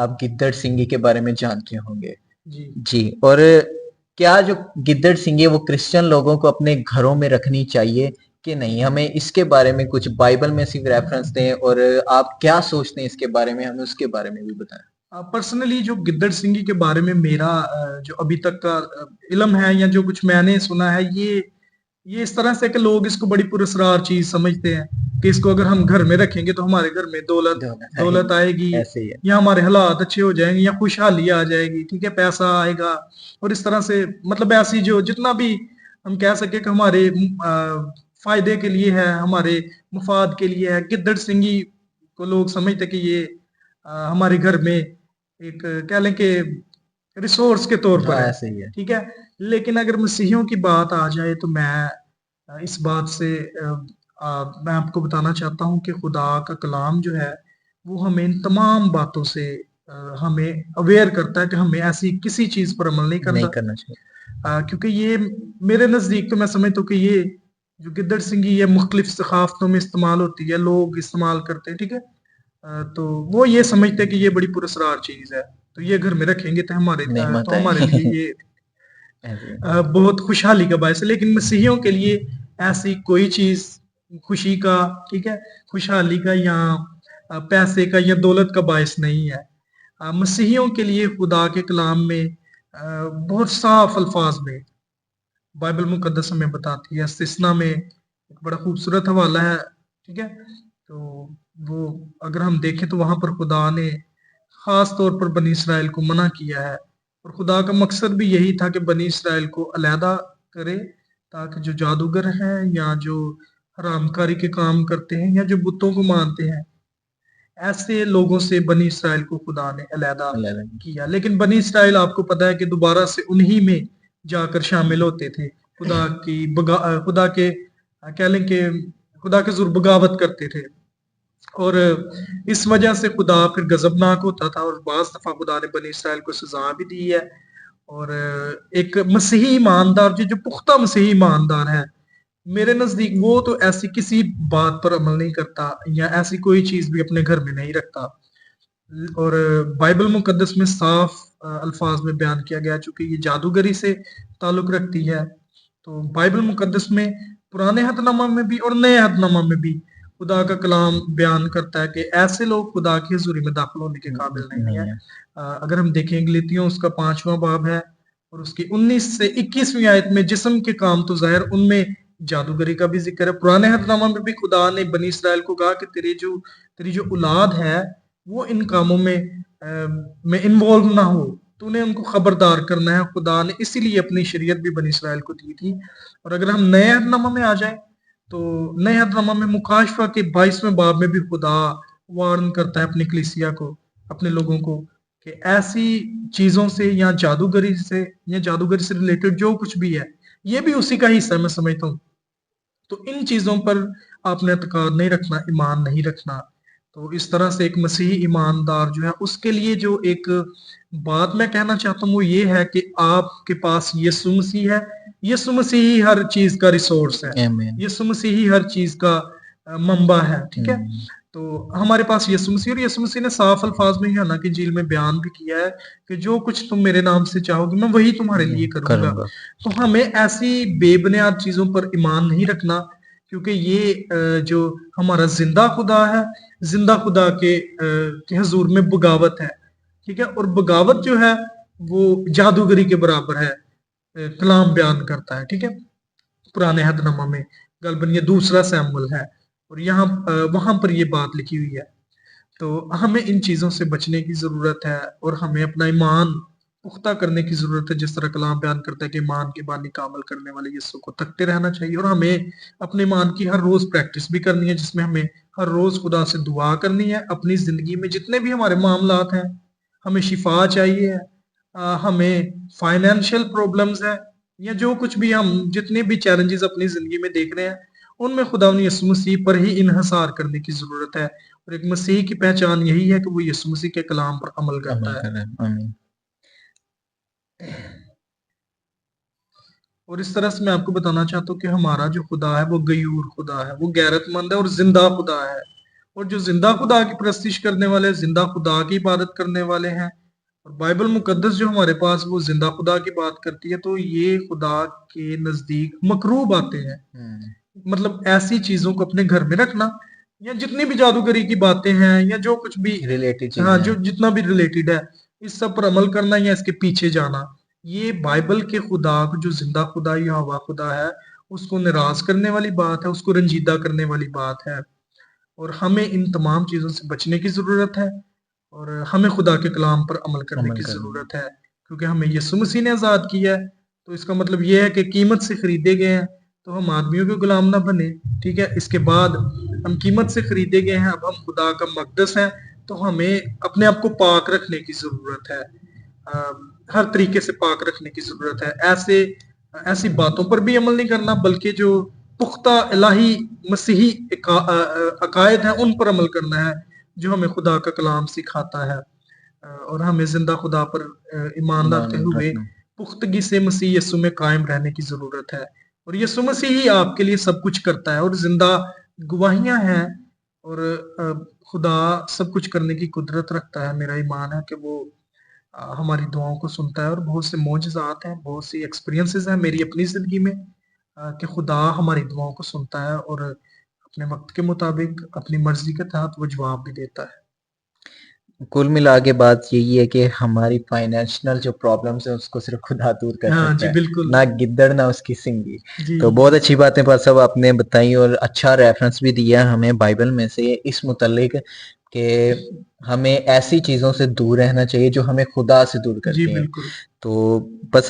आप गिद्दड़ सिंगी के बारे में जानते होंगे। जी। जी, और क्या जो गिद्दड़ सिंगी वो क्रिश्चियन लोगों को अपने घरों में रखनी चाहिए कि नहीं? हमें इसके बारे में कुछ बाइबल में सिर्फ रेफरेंस दें, और आप क्या सोचते हैं इसके बारे में, हमें उसके बारे में भी बताएं। पर्सनली जो गिद्दड़ सिंगी के बारे में मेरा जो अभी तक का इल्म है या जो कुछ मैंने सुना है, ये इस तरह से कि लोग इसको बड़ी पुरस्कार चीज समझते हैं कि इसको अगर हम घर में रखेंगे तो हमारे घर में दौलत दौलत दौलत आएगी, आएगी, ऐसे ही है। या हमारे हालात अच्छे हो जाएंगे, या खुशहाली आ जाएगी, ठीक है, पैसा आएगा। और इस तरह से मतलब ऐसी जो जितना भी हम कह सके कि हमारे फायदे के लिए है, हमारे मुफाद के लिए है, गिद्दड़ सिंगी को लोग समझते कि ये हमारे घर में एक कह लें कि रिसोर्स के तौर पर हाँ, है, ऐसे ही है। ठीक है। लेकिन अगर मसीहियों की बात आ जाए तो मैं इस बात से मैं आपको बताना चाहता हूँ कि खुदा का कलाम जो है वो हमें इन तमाम बातों से हमें अवेयर करता है कि हमें ऐसी किसी चीज पर अमल नहीं नहीं करना। करना चाहिए। क्योंकि ये मेरे नजदीक तो मैं समझता हूँ कि ये जो गिद्दड़ सिंगी ये मुख्तलिफ सकाफतों में इस्तेमाल होती है, लोग इस्तेमाल करते हैं, ठीक है। तो वो ये समझते हैं कि ये बड़ी पुरस्कार चीज है, तो ये घर में रखेंगे नेमत तो है। हमारे लिए ये ऐसे ही। बहुत खुशहाली का बायस है। लेकिन मसीहियों के लिए ऐसी कोई चीज खुशी का, ठीक है, खुशहाली का या पैसे का या दौलत का बायस नहीं है। मसीहियों के लिए खुदा के कलाम में बहुत साफ अल्फाज में बाइबल मुकद्दस हमें बताती है। इस्तिस्ना में एक बड़ा खूबसूरत हवाला है, ठीक है। तो वो अगर हम देखें तो वहां पर खुदा ने खास तौर पर बनी इसराइल को मना किया है, और खुदा का मकसद भी यही था कि बनी इसराइल को अलहदा करे, ताकि जो जादूगर हैं या जो हरामकारी के काम करते हैं या जो बुतों को मानते हैं, ऐसे लोगों से बनी इसराइल को खुदा ने अलहदा अल्लाह अलग। किया। लेकिन बनी इसराइल आपको पता है कि दोबारा से उन्हीं में जाकर शामिल होते थे, खुदा के कह लें कि खुदा के जुर बगावत करते थे। और इस वजह से खुदा फिर गजबनाक होता था, और बाज दफा खुदा ने बनी इसराइल को सजा भी दी है। और एक मसीही ईमानदार जो जो पुख्ता मसीही ईमानदार है, मेरे नजदीक वो तो ऐसी किसी बात पर अमल नहीं करता या ऐसी कोई चीज भी अपने घर में नहीं रखता। और बाइबल मुकद्दस में साफ अल्फाज में बयान किया गया, चूंकि ये जादूगरी से ताल्लुक रखती है, तो बाइबल मुकद्दस में पुराने अहदनामा में भी और नए अहदनामा में भी खुदा का कलाम बयान करता है कि ऐसे लोग खुदा की हजूरी में दाखिल होने के काबिल नहीं है। नहीं है। अगर हम देखें गलीतियों उसका 5वां बाब है और उसकी 19 से 21वीं आयत में जिस्म के काम तो जाहिर, उनमें जादूगरी का भी जिक्र है। पुराने अहदनामा में भी खुदा ने बनी इसराइल को कहा कि तेरी जो औलाद है वो इन कामों में इन्वॉल्व ना हो, तूने उनको खबरदार करना है। खुदा ने इसीलिए अपनी शरीयत भी बनी इसराइल को दी थी। और अगर हम नए अहदनामा में आ जाए तो नए अहदनामा में मुकाशफा के 22वें बाब में भी खुदा वार्न करता है अपनी कलीसिया को, अपने लोगों को, कि ऐसी चीजों से या जादूगरी से रिलेटेड जो कुछ भी है ये भी उसी का हिस्सा है, मैं समझता हूँ। तो इन चीजों पर आपने एतकाद नहीं रखना, ईमान नहीं रखना। तो इस तरह से एक मसीही ईमानदार जो है उसके लिए जो एक बात मैं कहना चाहता हूँ वो ये है कि आपके पास यीशु मसीह है। यीशु मसीह ही हर चीज का रिसोर्स है, आमीन। यीशु मसीह ही हर चीज का मंबा है, ठीक है। हम्म। तो हमारे पास यीशु मसीह, और यीशु मसीह ने साफ अल्फाज में यूहन्ना की इंजील में बयान भी किया है कि जो कुछ तुम मेरे नाम से चाहोगे मैं वही तुम्हारे लिए करूंगा। करूंगा। तो हमें ऐसी बेबुनियाद चीजों पर ईमान नहीं रखना, क्योंकि ये जो हमारा जिंदा खुदा है, जिंदा खुदा के हजूर में बगावत है, ठीक है। और बगावत जो है वो जादूगरी के बराबर है, कलाम बयान करता है, ठीक है। पुराने अहदनामा में गलबन ये दूसरा सैमुअल है, और यहाँ वहां पर ये बात लिखी हुई है। तो हमें इन चीजों से बचने की जरूरत है, और हमें अपना ईमान पुख्ता करने की जरूरत है। जिस तरह कलाम बयान करता है कि ईमान के बानी का अमल करने वाले यीशु को तकते रहना चाहिए, और हमें अपने ईमान की हर रोज प्रैक्टिस भी करनी है, जिसमें हमें हर रोज खुदा से दुआ करनी है। अपनी जिंदगी में जितने भी हमारे मामलात हैं, हमें शिफा चाहिए है, हमें फाइनेंशियल प्रॉब्लम्स है, या जो कुछ भी हम जितने भी चैलेंजेस अपनी जिंदगी में देख रहे हैं, उनमें खुदा यीशु मसीह पर ही इन्हसार करने की जरूरत है। और एक मसीह की पहचान यही है कि वो यीशु मसीह के कलाम पर अमल अमल करता है। कर रहे हैं। आमीन। और इस तरह से मैं आपको बताना चाहता हूँ कि हमारा जो खुदा है वो गयूर खुदा है, वो गैरतमंद है और जिंदा खुदा है। और जो जिंदा खुदा की परस्तिश करने वाले, जिंदा खुदा की इबादत करने वाले हैं, और बाइबल मुकद्दस जो हमारे पास वो जिंदा खुदा की बात करती है, तो ये खुदा के नजदीक मकरूह बातें हैं। मतलब ऐसी चीजों को अपने घर में रखना, या जितनी भी जादूगरी की बातें हैं या जो कुछ भी रिलेटेड हाँ चीजें जो हैं। जितना भी रिलेटेड है, इस सब पर अमल करना या इसके पीछे जाना, ये बाइबल के खुदा को, जो जिंदा खुदा या हवा खुदा है, उसको निराश करने वाली बात है, उसको रंजीदा करने वाली बात है। और हमें इन तमाम चीजों से बचने की जरूरत है, और हमें खुदा के कलाम पर अमल करने अमल की करना। जरूरत है, क्योंकि हमें यीशु मसीह ने आजाद किया है। तो इसका मतलब ये है कि कीमत से खरीदे गए हैं, तो हम आदमियों के गुलाम ना बने। ठीक है, इसके बाद हम कीमत से खरीदे गए हैं, अब हम खुदा का मकदस है, तो हमें अपने आप को पाक रखने की जरूरत है। हर तरीके से पाक रखने की जरूरत है। ऐसी बातों पर भी अमल नहीं करना, बल्कि जो पुख्ता इलाही मसीही अकायद हैं उन पर अमल करना है, जो हमें खुदा का कलाम सिखाता है। और हमें जिंदा खुदा पर ईमान लाते ईमान हुए रखना। पुख्तगी से मसीह यीशु में कायम रहने की जरूरत है। और यीशु मसीह ही आपके लिए सब कुछ करता है, और जिंदा गवाहियां हैं, और खुदा सब कुछ करने की कुदरत रखता है। मेरा ईमान है कि वो हमारी दुआओं को सुनता है, और बहुत से मोजज़ात हैं, बहुत सी एक्सपीरियंसेस हैं मेरी अपनी ज़िंदगी में, कि खुदा हमारी दुआओं को सुनता है, और अपने वक़्त के मुताबिक अपनी मर्ज़ी के तहत वो जवाब भी देता है। कुल मिला के बात यही है कि हमारी फाइनेंशियल जो प्रॉब्लम्स है उसको सिर्फ खुदा दूर कर हाँ सकता जी, है, बिल्कुल। ना गिद्दड़ ना उसकी सिंगी। जी, तो बहुत अच्छी बातें पर सब आपने बताई और अच्छा रेफरेंस भी दिया हमें बाइबल में से इस मुतल्लिक कि हमें ऐसी चीजों से दूर रहना चाहिए जो हमें खुदा से दूर जी, करती हैं। बिल्कुल। तो बस